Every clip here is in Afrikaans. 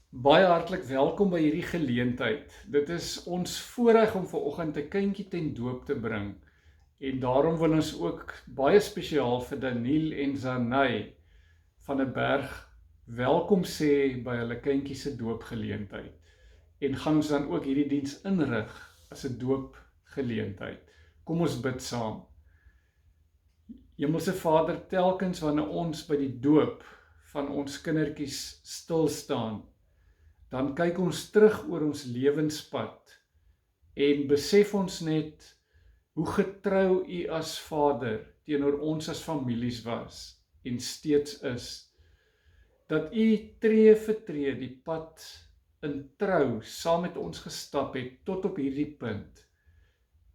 Baie hartlik welkom by hierdie geleentheid. Dit is ons voorreg om vanoggend 'n kindjie ten doop te bring. En daarom wil ons ook baie spesiaal vir Daniel en Zanay van 'n berg welkom sê by hulle kindjie se doopgeleentheid. En gaan ons dan ook hierdie diens inrig as 'n doopgeleentheid. Kom ons bid saam. Hemelse Vader, telkens wanneer ons by die doop van ons kindertjies stil staan, dan kyk ons terug oor ons lewenspad en besef ons net hoe getrou U as Vader teenoor ons as families was en steeds is. Dat U tree vir tree die pad in trou saam met ons gestap het tot op hierdie punt.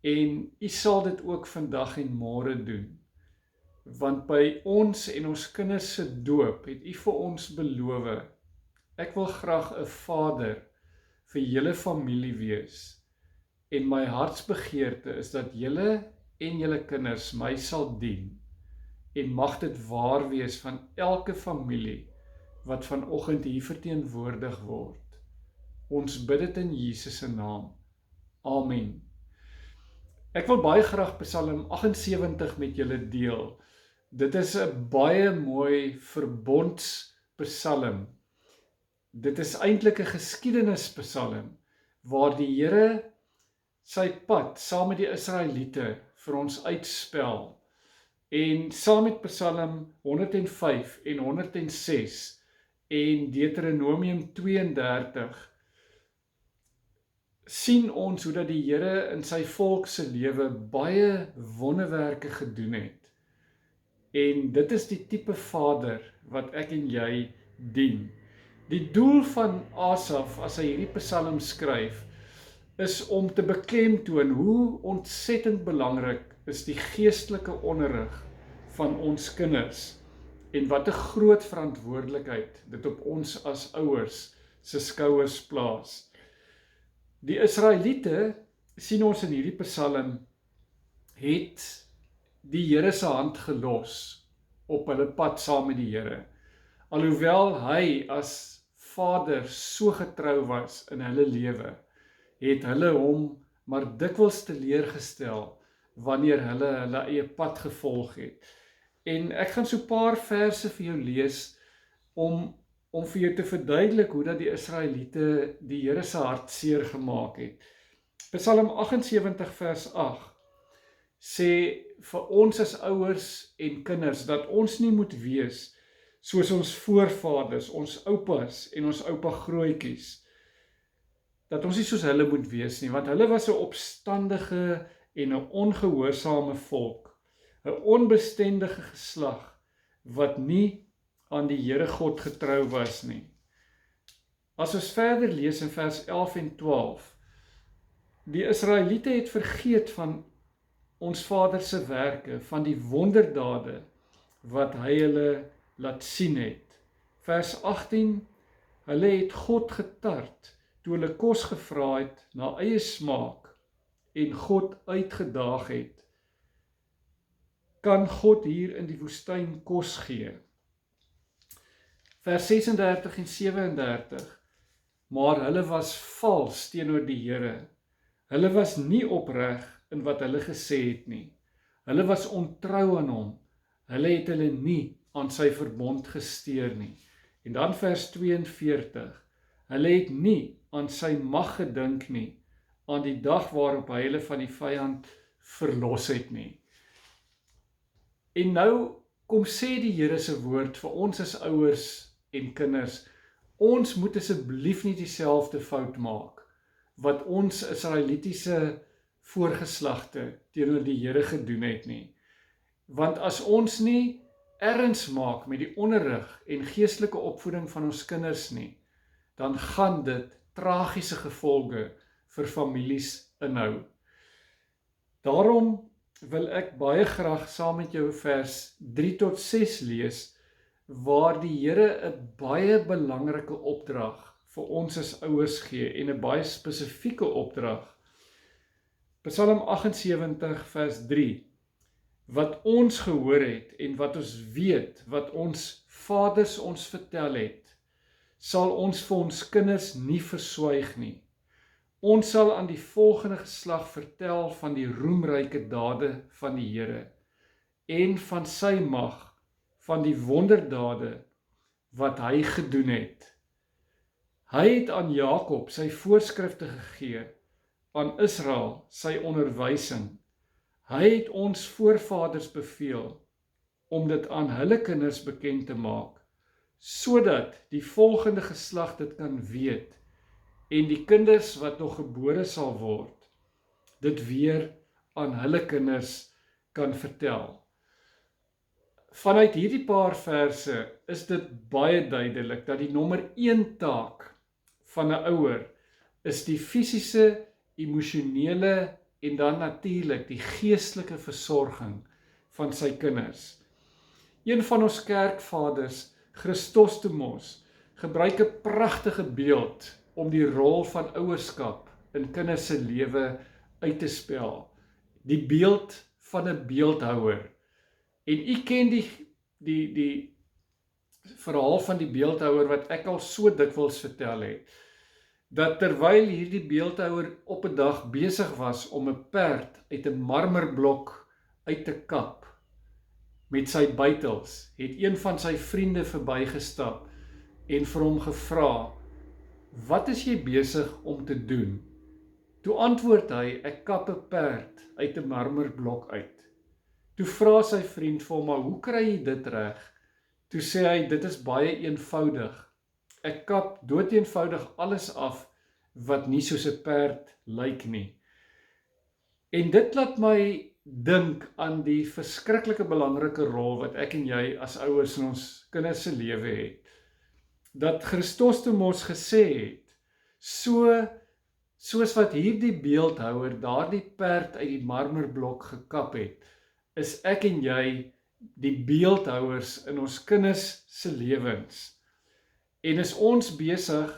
En U sal dit ook vandag en môre doen. Want by ons en ons kinders se doop het U vir ons beloof: ek wil graag 'n vader vir julle familie wees. En my hartsbegeerte is dat julle en julle kinders my sal dien. En mag dit waar wees van elke familie wat vanoggend hier verteenwoordig word. Ons bid dit in Jesus se naam. Amen. Ek wil baie graag Psalm 78 met julle deel. Dit is 'n baie mooi verbondspsalm. Dit is eintlik 'n geskiedenispsalm waar die Here sy pad saam met die Israeliete vir ons uitspel. En saam met Psalm 105 en 106 en Deuteronomium 32 sien ons hoe dat die Here in sy volk se lewe baie wonderwerke gedoen het. En dit is die tipe Vader wat ek en jy dien. Die doel van Asaf as hy hierdie psalm skryf, is om te beklemtoon hoe ontsettend belangrik is die geestelike onderrig van ons kinders en wat 'n groot verantwoordelikheid dit op ons as ouers se skouers plaas. Die Israeliete, sien ons in hierdie psalm, het die Here se hand gelos op hulle pad saam met die Here. Alhoewel hy as Vader so getrou was in hulle lewe, het hulle hom maar dikwels teleurgestel wanneer hulle eie pad gevolg het. En ek gaan so 'n paar verse vir jou lees om vir jou te verduidelik hoe dat die Israeliete die Here se hart seer gemaak het. Psalm 78 vers 8 sê vir ons as ouers en kinders dat ons nie moet wees soos ons voorvaders, ons oupas en ons oupa grootjies. Dat ons nie soos hulle moet wees nie, want hulle was 'n opstandige en 'n ongehoorsame volk, 'n onbestendige geslag wat nie aan die Here God getrou was nie. As ons verder lees in vers 11 en 12, die Israeliete het vergeet van ons Vader se werke, van die wonderdade wat hy hulle laat sien het. Vers 18, hulle het God getart toe hulle kos gevra het na eie smaak en God uitgedaag het. Kan God hier in die woestyn kos gee? Vers 36 en 37, maar hulle was vals teenoor die Here. Hulle was nie opreg in wat hulle gesê het nie. Hulle was ontrou aan hom. Hulle het hulle nie aan sy verbond gesteer nie. En dan vers 42, hulle het nie aan sy mag gedink nie, aan die dag waarop hy hulle van die vyand verlos het nie. En nou kom sê die Here se woord vir ons as ouers en kinders, ons moet asseblief nie dieselfde fout maak wat ons Israelitiese voorgeslagte teenoor die Here gedoen het nie. Want as ons nie erns maak met die onderrig en geestelike opvoeding van ons kinders nie, dan gaan dit tragiese gevolge vir families inhou. Daarom wil ek baie graag saam met jou vers 3 tot 6 lees, waar die Here 'n baie belangrike opdrag vir ons as ouers gee en 'n baie spesifieke opdrag. Psalm 78 vers 3, wat ons gehoor het en wat ons weet, wat ons vaders ons vertel het, sal ons vir ons kinders nie verswyg nie. Ons sal aan die volgende geslag vertel van die roemryke dade van die Here en van sy mag, van die wonderdade wat hy gedoen het. Hy het aan Jakob sy voorskrifte gegee, aan Israel sy onderwysing. Hy het ons voorvaders beveel om dit aan hulle kinders bekend te maak, sodat die volgende geslag dit kan weet en die kinders wat nog gebore sal word, dit weer aan hulle kinders kan vertel. Vanuit hierdie paar verse is dit baie duidelik dat die nommer 1 taak van 'n ouer is die fisiese, emosionele en dan natuurlik die geestelike versorging van sy kinders. Een van ons kerkvaders, Christostomos, gebruik 'n pragtige beeld om die rol van ouerskap in kinders se lewe uit te spel. Die beeld van 'n beeldhouer. En u ken die verhaal van die beeldhouer wat ek al so dikwels vertel het, dat terwyl hierdie beeldhouer op 'n dag besig was om 'n perd uit 'n marmerblok uit te kap met sy buitels, het een van sy vriende verbygestap en vir hom gevra, "Wat is jy besig om te doen?" Toe antwoord hy, "Ek kap 'n perd uit 'n marmerblok uit." Toe vra sy vriend vir hom, "Maar hoe kry jy dit reg?" Toe sê hy, "Dit is baie eenvoudig. Ek kap doeteenvoudig alles af wat nie soos 'n perd lyk nie." En dit laat my dink aan die verskriklike belangrike rol wat ek en jy as ouers in ons kinders se lewe het. Dat Christostomos gesê het, soos wat hierdie beeldhouer daardie perd uit die marmerblok gekap het, is ek en jy die beeldhouers in ons kinders se lewens. En is ons besig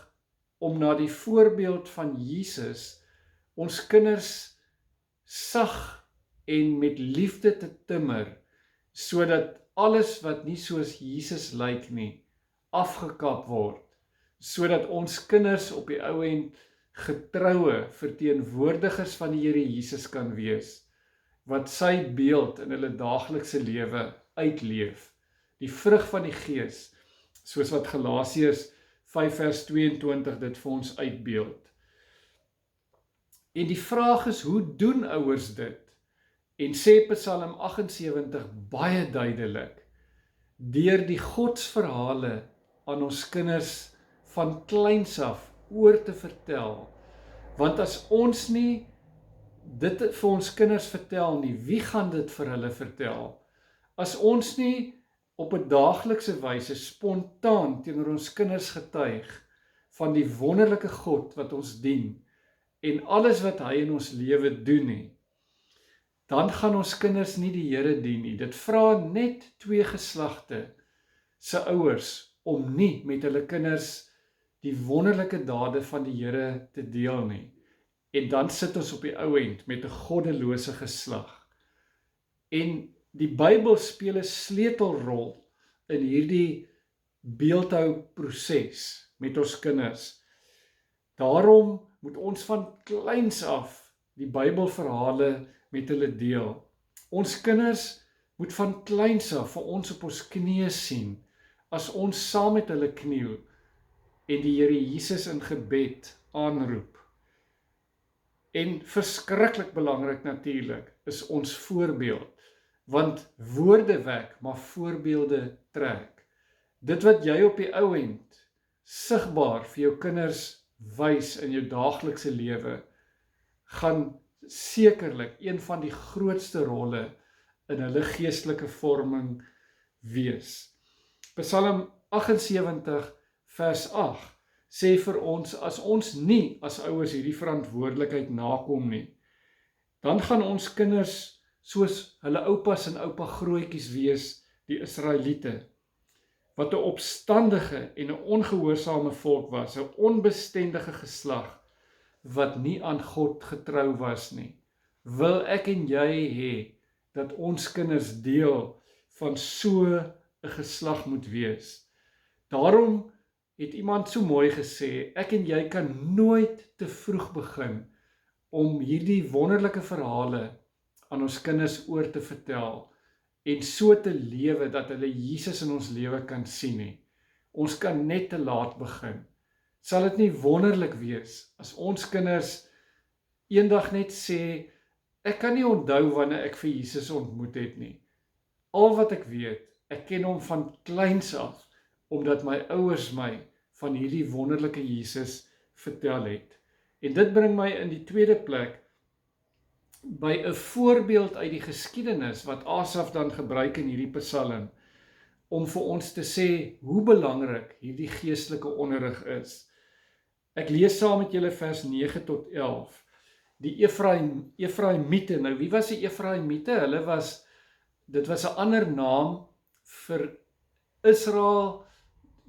om na die voorbeeld van Jesus ons kinders sag en met liefde te timmer, sodat alles wat nie soos Jesus lyk nie, afgekap word, sodat ons kinders op die ou end getroue verteenwoordigers van die Here Jesus kan wees, wat sy beeld in hulle daaglikse lewe uitleef, die vrug van die Gees, soos wat Galasiërs 5 vers 22 dit vir ons uitbeeld. En die vraag is, hoe doen ouers dit? En sê Psalm 78 baie duidelik, deur die godsverhale aan ons kinders van kleins af oor te vertel, want as ons nie dit vir ons kinders vertel nie, wie gaan dit vir hulle vertel? As ons nie op 'n daaglikse wyse spontaan teenoor ons kinders getuig van die wonderlike God wat ons dien en alles wat hy in ons lewe doen nie, dan gaan ons kinders nie die Here dien nie. Dit vra net 2 geslagte se ouers om nie met hulle kinders die wonderlike dade van die Here te deel nie. En dan sit ons op die ou end met 'n goddelose geslag. En die Bybel speel 'n sleutelrol in hierdie beeldhouproses met ons kinders. Daarom moet ons van kleins af die Bybelverhale met hulle deel. Ons kinders moet van kleins af vir ons op ons knieë sien, as ons saam met hulle kniel en die Here Jesus in gebed aanroep. En verskriklik belangrik natuurlik is ons voorbeeld, want woorde wek, maar voorbeelde trek. Dit wat jy op die ou end sigbaar vir jou kinders wys in jou daaglikse lewe, gaan sekerlik een van die grootste rolle in hulle geestelike vorming wees. Psalm 78 vers 8 sê vir ons, as ons nie as ouers hierdie verantwoordelikheid nakom nie, dan gaan ons kinders soos hulle oupas en oupa grootjies wees, die Israeliete, wat 'n opstandige en 'n ongehoorsame volk was, 'n onbestendige geslag, wat nie aan God getrou was nie. Wil ek en jy hê, dat ons kinders deel van so 'n geslag moet wees. Daarom het iemand so mooi gesê, ek en jy kan nooit te vroeg begin om hierdie wonderlike verhale aan ons kinders oor te vertel en so te lewe dat hulle Jesus in ons lewe kan sien nie. Ons kan net te laat begin. Sal dit nie wonderlik wees as ons kinders eendag net sê, ek kan nie onthou wanneer ek vir Jesus ontmoet het nie. Al wat ek weet, ek ken hom van kleins af, omdat my ouers my van hierdie wonderlike Jesus vertel het. En dit bring my in die tweede plek by 'n voorbeeld uit die geskiedenis wat Asaf dan gebruik in hierdie psalm om vir ons te sê hoe belangrik hierdie geestelike onderrig is. Ek lees saam met julle vers 9 tot 11. Die Efraimiete. Nou wie was die Efraimiete? Dit was 'n ander naam vir Israel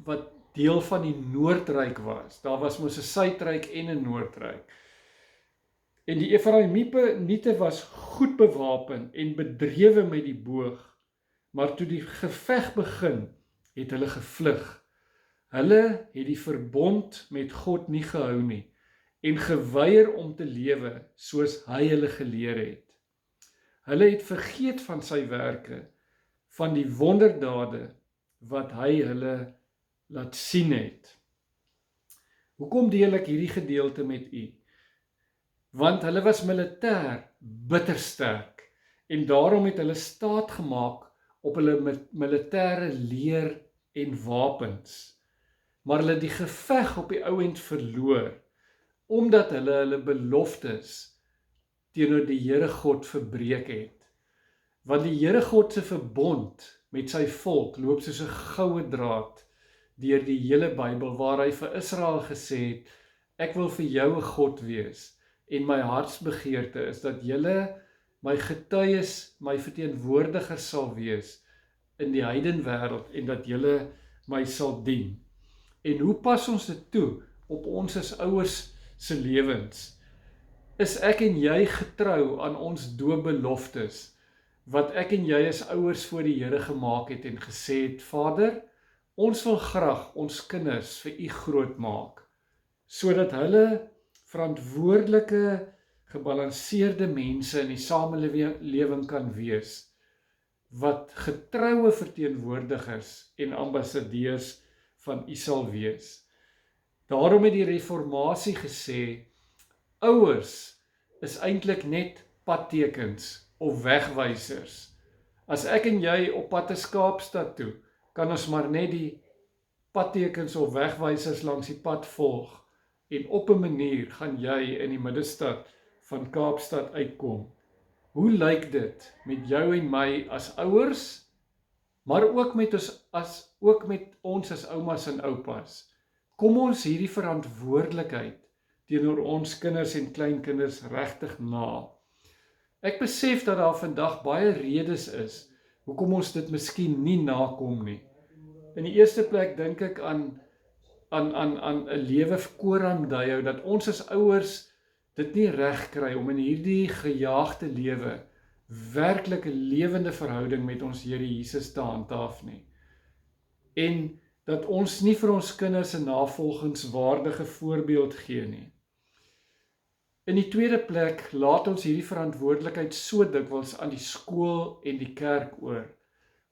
wat deel van die Noordryk was. Daar was mos 'n Suidryk en 'n Noordryk. En die Efraimiete was goed bewapen en bedrewe met die boog, maar toe die geveg begin, het hulle gevlug. Hulle het die verbond met God nie gehou nie en geweier om te lewe soos hy hulle geleer het. Hulle het vergeet van sy werke, van die wonderdade wat hy hulle laat sien het. Hoekom deel ek hierdie gedeelte met u? Want hulle was militêr bitter sterk en daarom het hulle staat gemaak op hulle militêre leer en wapens. Maar hulle het die geveg op die ou end verloor, omdat hulle beloftes teenoor die Here God verbreek het. Want die Here God se verbond met sy volk loop soos 'n goue draad deur die hele Bybel, waar hy vir Israel gesê het, ek wil vir jou 'n God wees, en my hartsbegeerte is dat julle my getuies, my verteenwoordigers sal wees in die heidenwêreld en dat julle my sal dien. En hoe pas ons dit toe op ons as ouers se lewens? Is ek en jy getrou aan ons doopbeloftes wat ek en jy as ouers voor die Here gemaak het en gesê het, Vader, ons wil graag ons kinders vir u groot maak, sodat hulle verantwoordelike, gebalanseerde mense in die samelewing kan wees, wat getroue verteenwoordigers en ambassadeurs van u sal wees. Daarom het die Reformatie gesê, ouers is eintlik net padtekens of wegwysers. As ek en jy op pad is Kaapstad toe, kan ons maar net die padtekens of wegwysers langs die pad volg, en op 'n manier gaan jy in die middestad van Kaapstad uitkom. Hoe lyk dit met jou en my as ouers, maar ook met ons as oumas en oupas? Kom ons hierdie verantwoordelikheid teenoor ons kinders en kleinkinders regtig na? Ek besef dat daar vandag baie redes is hoekom ons dit miskien nie nakom nie. In die eerste plek dink ek aan 'n lewe koramduyou, dat ons as ouers dit nie reg kry om in hierdie gejaagde lewe werklik 'n lewende verhouding met ons Here Jesus te handhaaf nie. En dat ons nie vir ons kinders 'n navolgingswaardige voorbeeld gee nie. In die tweede plek laat ons hierdie verantwoordelikheid so dikwels aan die skool en die kerk oor.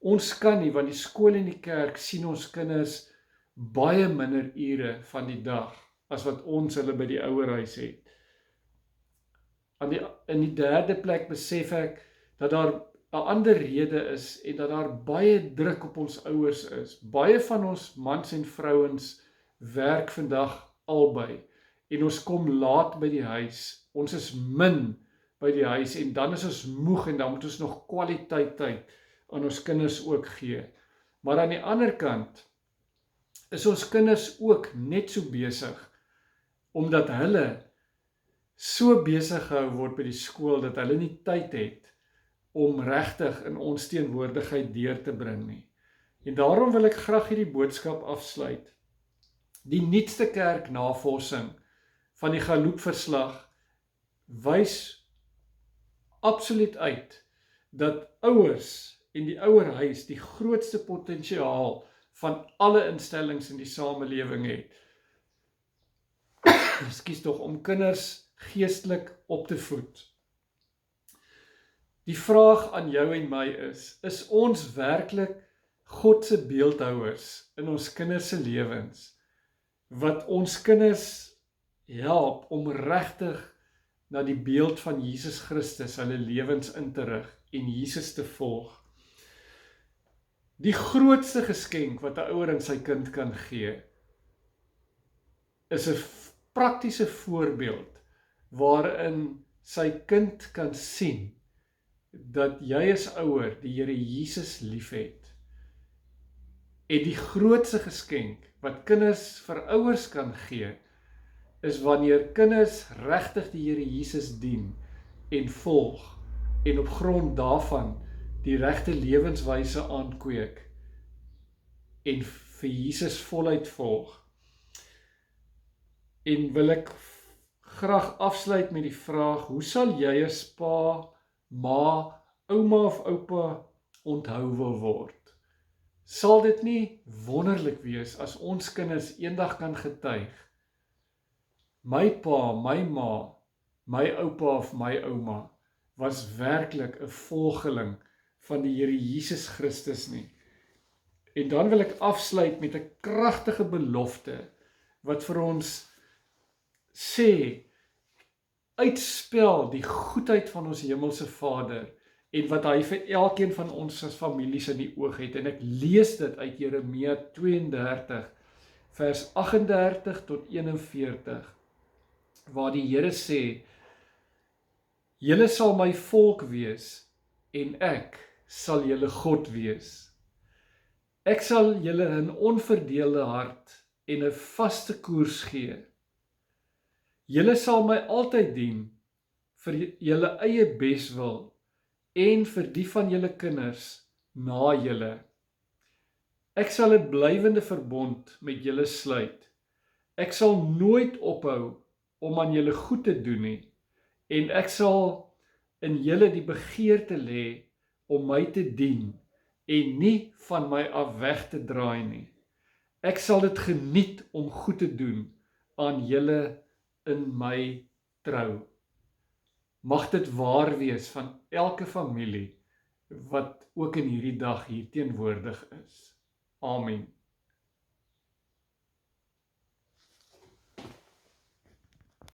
Ons kan nie, want die skool en die kerk sien ons kinders baie minder ure van die dag as wat ons hulle by die ouerhuis het. In die derde plek besef ek dat daar 'n ander rede is en dat daar baie druk op ons ouers is. Baie van ons mans en vrouens werk vandag albei en ons kom laat by die huis. Ons is min by die huis en dan is ons moeg en dan moet ons nog kwaliteit tyd aan ons kinders ook gee. Maar aan die ander kant is ons kinders ook net so besig, omdat hulle so besig gehou word by die skool, dat hulle nie tyd het om regtig in ons teenwoordigheid deur te bring nie. En daarom wil ek graag hierdie boodskap afsluit. Die nuutste kerknavorsing van die Gallup-verslag wys absoluut uit dat ouers en die ouerhuis die grootste potensiaal van alle instellings in die samelewing het. Ekskuus tog, om kinders geestelik op te voed. Die vraag aan jou en my is ons werklik God se beeldhouers in ons kinders se lewens, wat ons kinders help om regtig na die beeld van Jesus Christus hulle lewens in te rig en Jesus te volg. Die grootste geskenk wat 'n ouer aan sy kind kan gee, is 'n praktiese voorbeeld waarin sy kind kan sien dat jy as ouer die Here Jesus liefhet. En die grootste geskenk wat kinders vir ouers kan gee, is wanneer kinders regtig die Here Jesus dien en volg en op grond daarvan die regte lewenswyse aankweek en vir Jesus voluit volg. En wil ek graag afsluit met die vraag, hoe sal jy as pa, ma, ouma of oupa onthou wil word? Sal dit nie wonderlik wees as ons kinders eendag kan getuig? My pa, my ma, my oupa of my ouma was werklik 'n volgeling van die Here Jesus Christus nie. En dan wil ek afsluit met 'n kragtige belofte wat vir ons sê, uitspel die goedheid van ons hemelse Vader en wat hy vir elkeen van ons as families in die oog het. En ek lees dit uit Jeremia 32 vers 38 tot 41 waar die Here sê, julle sal my volk wees en ek sal julle God wees. Ek sal julle 'n onverdeelde hart en 'n vaste koers gee. Julle sal my altyd dien vir julle eie beswil en vir die van julle kinders na julle. Ek sal 'n blywende verbond met julle sluit. Ek sal nooit ophou om aan julle goed te doen nie, en ek sal in julle die begeerte lê om my te dien en nie van my af weg te draai nie. Ek sal dit geniet om goed te doen aan julle in my trou. Mag dit waar wees van elke familie wat ook in hierdie dag hier teenwoordig is. Amen.